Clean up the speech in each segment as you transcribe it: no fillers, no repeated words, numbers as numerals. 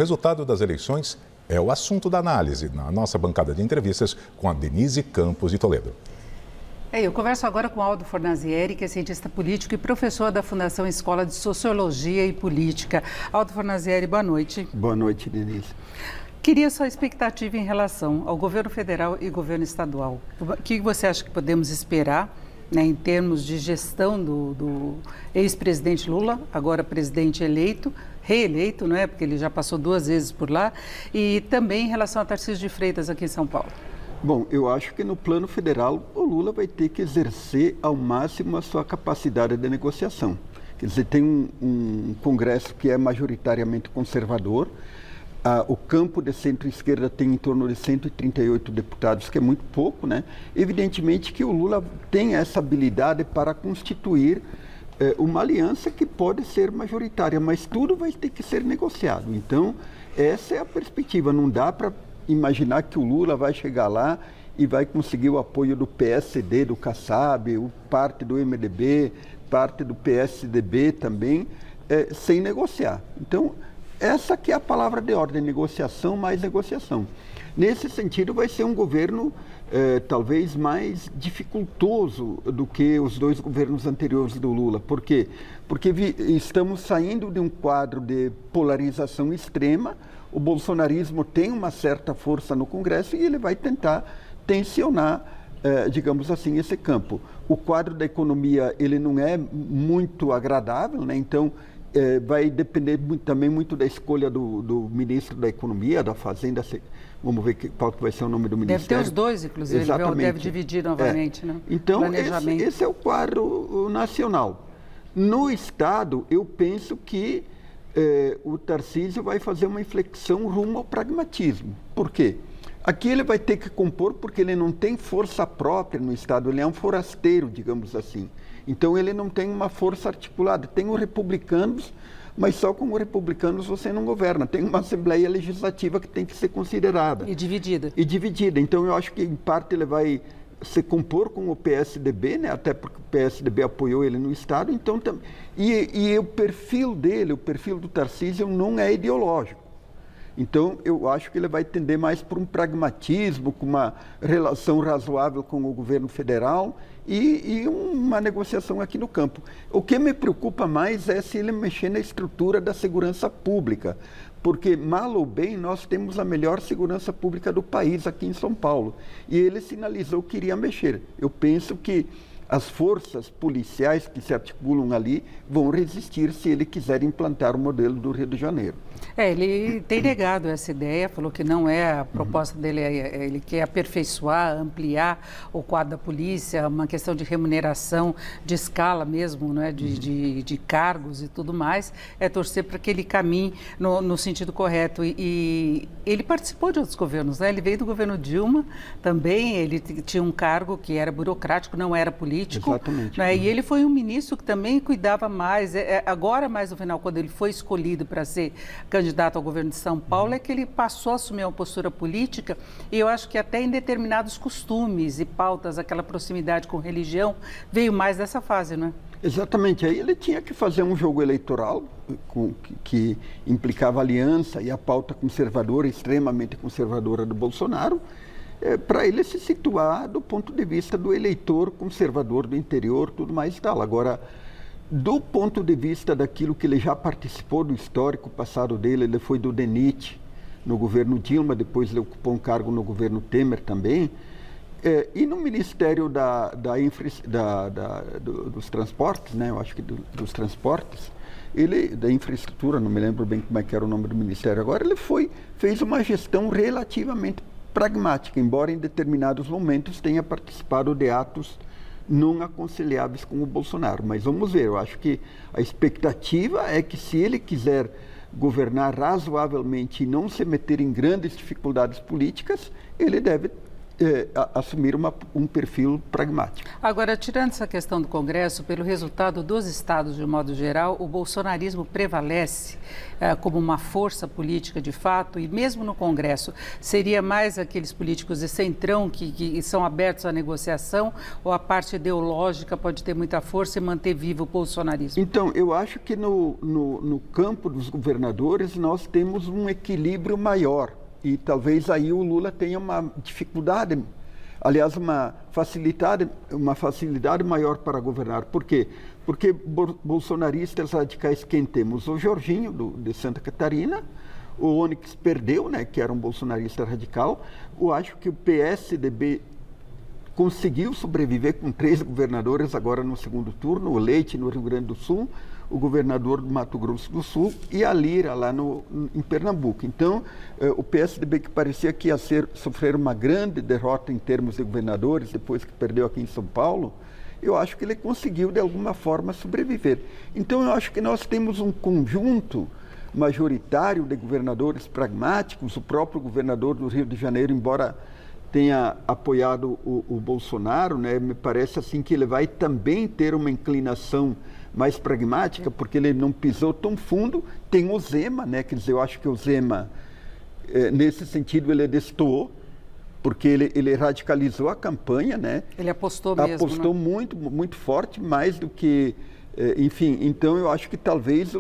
O resultado das eleições é o assunto da análise na nossa bancada de entrevistas com a Denise Campos de Toledo. Eu converso agora com Aldo Fornazieri, que é cientista político e professor da Fundação Escola de Sociologia e Política. Aldo Fornazieri, boa noite. Boa noite, Denise. Queria sua expectativa em relação ao governo federal e governo estadual. O que você acha que podemos esperar, né, em termos de gestão do ex-presidente Lula, agora presidente eleito, reeleito, não é? Porque ele já passou 2 vezes por lá, e também em relação a Tarcísio de Freitas aqui em São Paulo. Bom, eu acho que no plano federal o Lula vai ter que exercer ao máximo a sua capacidade de negociação. Quer dizer, tem um Congresso que é majoritariamente conservador, o campo de centro-esquerda tem em torno de 138 deputados, que é muito pouco, né? Evidentemente que o Lula tem essa habilidade para constituir uma aliança que pode ser majoritária, mas tudo vai ter que ser negociado. Então, essa é a perspectiva. Não dá para imaginar que o Lula vai chegar lá e vai conseguir o apoio do PSD, do Kassab, parte do MDB, parte do PSDB também, sem negociar. Então, essa que é a palavra de ordem, negociação mais negociação. Nesse sentido, vai ser um governo talvez mais dificultoso do que os 2 governos anteriores do Lula. Por quê? Porque estamos saindo de um quadro de polarização extrema. O bolsonarismo tem uma certa força no Congresso e ele vai tentar tensionar, digamos assim, esse campo. O quadro da economia ele não é muito agradável, né? Então vai depender também muito da escolha do ministro da Economia, da Fazenda. Vamos ver qual vai ser o nome do ministério. Deve ter os 2, inclusive. Exatamente. Deve dividir novamente, né? Então, esse é o quadro nacional. No Estado, eu penso que o Tarcísio vai fazer uma inflexão rumo ao pragmatismo. Por quê? Aqui ele vai ter que compor porque ele não tem força própria no Estado, ele é um forasteiro, digamos assim. Então ele não tem uma força articulada. Tem os republicanos, mas só com os republicanos você não governa. Tem uma Assembleia Legislativa que tem que ser considerada. E dividida. Então eu acho que em parte ele vai se compor com o PSDB, né? Até porque o PSDB apoiou ele no Estado. Então, e o perfil dele, o perfil do Tarcísio não é ideológico. Então, eu acho que ele vai tender mais para um pragmatismo, com uma relação razoável com o governo federal e uma negociação aqui no campo. O que me preocupa mais é se ele mexer na estrutura da segurança pública, porque, mal ou bem, nós temos a melhor segurança pública do país aqui em São Paulo. E ele sinalizou que iria mexer. Eu penso que as forças policiais que se articulam ali vão resistir se ele quiser implantar o modelo do Rio de Janeiro. Ele tem negado essa ideia, falou que não é a proposta dele, ele quer aperfeiçoar, ampliar o quadro da polícia, uma questão de remuneração, de escala mesmo, né, de cargos e tudo mais, torcer para que ele caminhe no sentido correto. E ele participou de outros governos, né? Ele veio do governo Dilma também, ele tinha um cargo que era burocrático, não era político. Exatamente. Né? E ele foi um ministro que também cuidava mais, agora mais no final, quando ele foi escolhido para ser candidato ao governo de São Paulo, é que ele passou a assumir uma postura política, e eu acho que até em determinados costumes e pautas, aquela proximidade com religião, veio mais dessa fase, não é? Exatamente. Aí ele tinha que fazer um jogo eleitoral que implicava aliança e a pauta conservadora, extremamente conservadora do Bolsonaro, para ele se situar do ponto de vista do eleitor conservador do interior, tudo mais e tal. Agora, do ponto de vista daquilo que ele já participou do histórico passado dele, ele foi do DENIT no governo Dilma, depois ele ocupou um cargo no governo Temer também, e no Ministério dos Transportes, né, eu acho que dos Transportes, da infraestrutura, não me lembro bem como é que era o nome do ministério agora, ele fez uma gestão relativamente pragmática, embora em determinados momentos tenha participado de atos não aconselháveis com o Bolsonaro. Mas vamos ver, eu acho que a expectativa é que se ele quiser governar razoavelmente e não se meter em grandes dificuldades políticas, ele deve assumir um perfil pragmático. Agora, tirando essa questão do Congresso, pelo resultado dos estados de modo geral, o bolsonarismo prevalece como uma força política de fato, e mesmo no Congresso, seria mais aqueles políticos de centrão que são abertos à negociação, ou a parte ideológica pode ter muita força e manter vivo o bolsonarismo? Então, eu acho que no campo dos governadores nós temos um equilíbrio maior. E talvez aí o Lula tenha uma dificuldade, aliás, uma facilidade maior para governar. Por quê? Porque bolsonaristas radicais quem temos? O Jorginho, de Santa Catarina, o Onyx perdeu, né, que era um bolsonarista radical. Eu acho que o PSDB conseguiu sobreviver com 3 governadores agora no segundo turno, o Leite no Rio Grande do Sul, o governador do Mato Grosso do Sul e a Lira lá em Pernambuco. Então, o PSDB, que parecia que ia sofrer uma grande derrota em termos de governadores, depois que perdeu aqui em São Paulo, eu acho que ele conseguiu, de alguma forma, sobreviver. Então, eu acho que nós temos um conjunto majoritário de governadores pragmáticos. O próprio governador do Rio de Janeiro, embora tenha apoiado o Bolsonaro, né, me parece assim que ele vai também ter uma inclinação mais pragmática, porque ele não pisou tão fundo. Tem o Zema, né? Quer dizer, eu acho que o Zema, nesse sentido, ele destoou, porque ele radicalizou a campanha, né? Ele apostou mesmo, apostou, né? muito forte, mais do que... enfim, então eu acho que talvez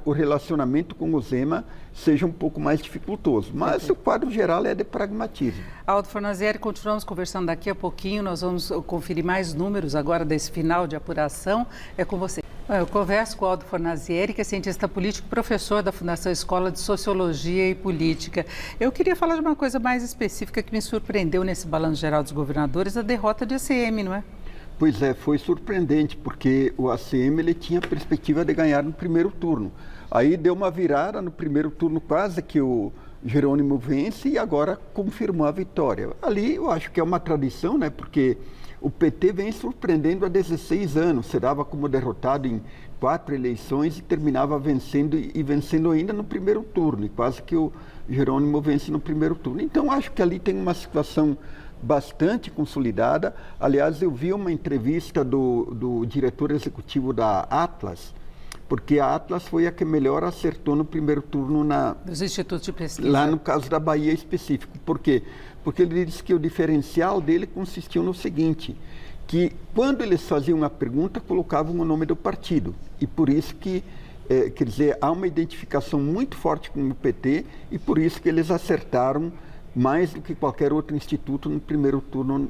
o relacionamento com o Zema seja um pouco mais dificultoso. Mas o quadro geral é de pragmatismo. Aldo Fornazieri, continuamos conversando daqui a pouquinho. Nós vamos conferir mais números agora desse final de apuração. É com você. Eu converso com o Aldo Fornazieri, que é cientista político, professor da Fundação Escola de Sociologia e Política. Eu queria falar de uma coisa mais específica que me surpreendeu nesse balanço geral dos governadores, a derrota de ACM, não é? Pois é, foi surpreendente, porque o ACM ele tinha a perspectiva de ganhar no primeiro turno. Aí deu uma virada no primeiro turno, quase que o Jerônimo vence, e agora confirmou a vitória. Ali eu acho que é uma tradição, né? Porque o PT vem surpreendendo há 16 anos, se dava como derrotado em 4 eleições e terminava vencendo ainda no primeiro turno, e quase que o Jerônimo vence no primeiro turno. Então acho que ali tem uma situação bastante consolidada. Aliás, eu vi uma entrevista do diretor executivo da Atlas, porque a Atlas foi a que melhor acertou no primeiro turno dos institutos de pesquisa. Lá no caso da Bahia específico. Por quê? Porque ele disse que o diferencial dele consistiu no seguinte, que quando eles faziam uma pergunta, colocavam o nome do partido. E por isso que, quer dizer, há uma identificação muito forte com o PT, e por isso que eles acertaram mais do que qualquer outro instituto no primeiro turno,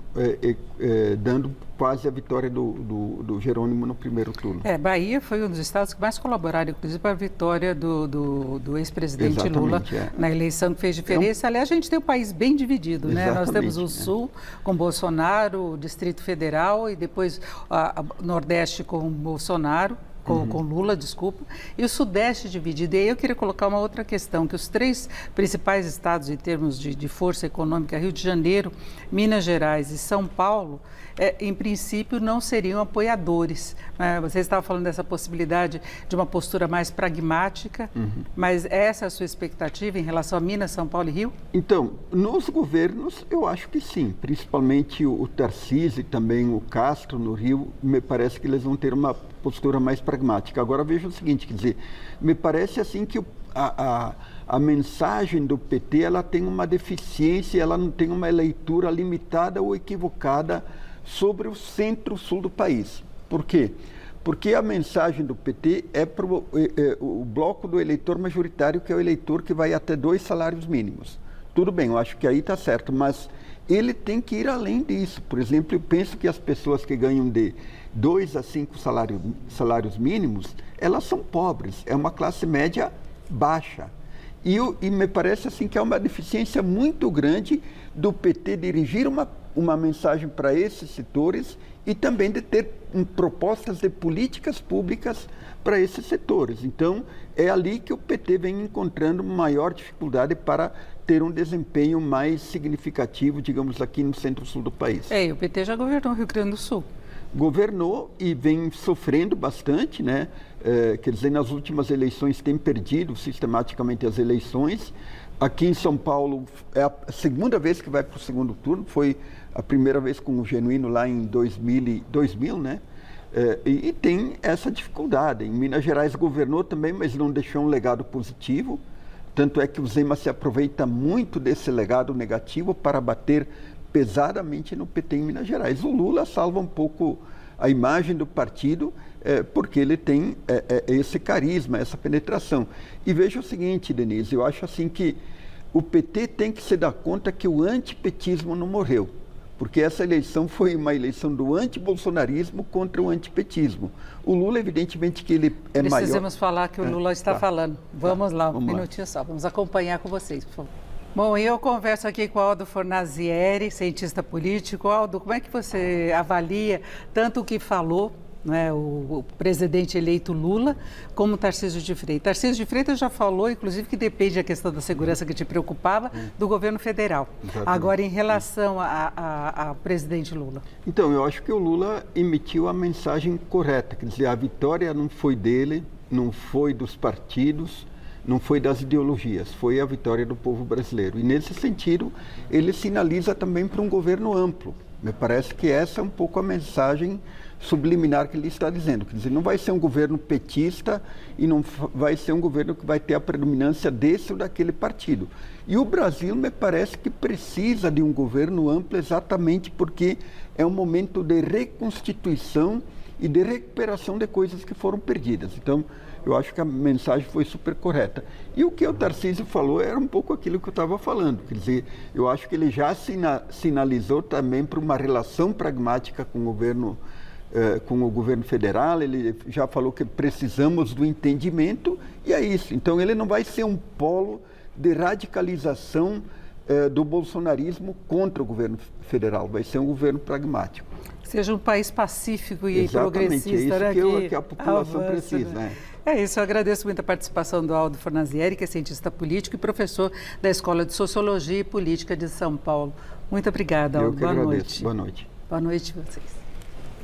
dando quase a vitória do Jerônimo no primeiro turno. Bahia foi um dos estados que mais colaboraram, inclusive, para a vitória do ex-presidente Lula na eleição, que fez diferença. Aliás, a gente tem um país bem dividido, né? Nós temos o Sul com Bolsonaro, o Distrito Federal, e depois o Nordeste com Bolsonaro. Com Lula, desculpa, e o Sudeste dividido. E aí eu queria colocar uma outra questão, que os 3 principais estados em termos de força econômica, Rio de Janeiro, Minas Gerais e São Paulo, em princípio não seriam apoiadores. Você estava falando dessa possibilidade de uma postura mais pragmática, mas essa é a sua expectativa em relação a Minas, São Paulo e Rio? Então, nos governos, eu acho que sim, principalmente o Tarcísio e também o Castro no Rio, me parece que eles vão ter uma postura mais pragmática. Agora veja o seguinte, quer dizer, me parece assim que a mensagem do PT ela tem uma deficiência, ela não tem uma leitura limitada ou equivocada sobre o centro-sul do país. Por quê? Porque a mensagem do PT é para o bloco do eleitor majoritário, que é o eleitor que vai até 2 salários mínimos. Tudo bem, eu acho que aí está certo, mas ele tem que ir além disso. Por exemplo, eu penso que as pessoas que ganham de 2 a 5 salários mínimos, elas são pobres, é uma classe média baixa. E me parece assim que há uma deficiência muito grande do PT dirigir uma mensagem para esses setores e também de ter propostas de políticas públicas para esses setores. Então, é ali que o PT vem encontrando maior dificuldade para ter um desempenho mais significativo, digamos, aqui no centro-sul do país. E o PT já governou o Rio Grande do Sul. governou e vem sofrendo bastante, né? Quer dizer, nas últimas eleições tem perdido sistematicamente as eleições. Aqui em São Paulo é a segunda vez que vai para o segundo turno, foi a primeira vez com o Genuíno lá em 2000, né? E tem essa dificuldade. Em Minas Gerais governou também, mas não deixou um legado positivo. Tanto é que o Zema se aproveita muito desse legado negativo para bater pesadamente no PT em Minas Gerais. O Lula salva um pouco a imagem do partido, porque ele tem esse carisma, essa penetração. E veja o seguinte, Denise, eu acho assim que o PT tem que se dar conta que o antipetismo não morreu. Porque essa eleição foi uma eleição do antibolsonarismo contra o antipetismo. O Lula, evidentemente, que ele é maior... Precisamos falar que o Lula está falando. Vamos lá, um minutinho só. Vamos acompanhar com vocês, por favor. Bom, eu converso aqui com o Aldo Fornazieri, cientista político. Aldo, como é que você avalia tanto o que falou, né, o presidente eleito Lula, como Tarcísio de Freitas? Tarcísio de Freitas já falou, inclusive, que depende da questão da segurança que te preocupava, do governo federal. Exatamente. Agora, em relação ao presidente Lula. Então, eu acho que o Lula emitiu a mensagem correta, quer dizer, a vitória não foi dele, não foi dos partidos, não foi das ideologias, foi a vitória do povo brasileiro. E, nesse sentido, ele sinaliza também para um governo amplo. Me parece que essa é um pouco a mensagem subliminar que ele está dizendo. Quer dizer, não vai ser um governo petista e não vai ser um governo que vai ter a predominância desse ou daquele partido. E o Brasil, me parece que precisa de um governo amplo exatamente porque é um momento de reconstituição e de recuperação de coisas que foram perdidas. Então, eu acho que a mensagem foi super correta. E o que o Tarcísio falou era um pouco aquilo que eu estava falando. Quer dizer, eu acho que ele já sinalizou também para uma relação pragmática com o governo federal. Ele já falou que precisamos do entendimento e é isso. Então, ele não vai ser um polo de radicalização do bolsonarismo contra o governo federal. Vai ser um governo pragmático. Seja um país pacífico e exatamente, progressista. É isso que a população precisa. Né? É isso, eu agradeço muito a participação do Aldo Fornazieri, que é cientista político e professor da Escola de Sociologia e Política de São Paulo. Muito obrigada, Aldo. Eu que agradeço. Boa noite. Boa noite a vocês.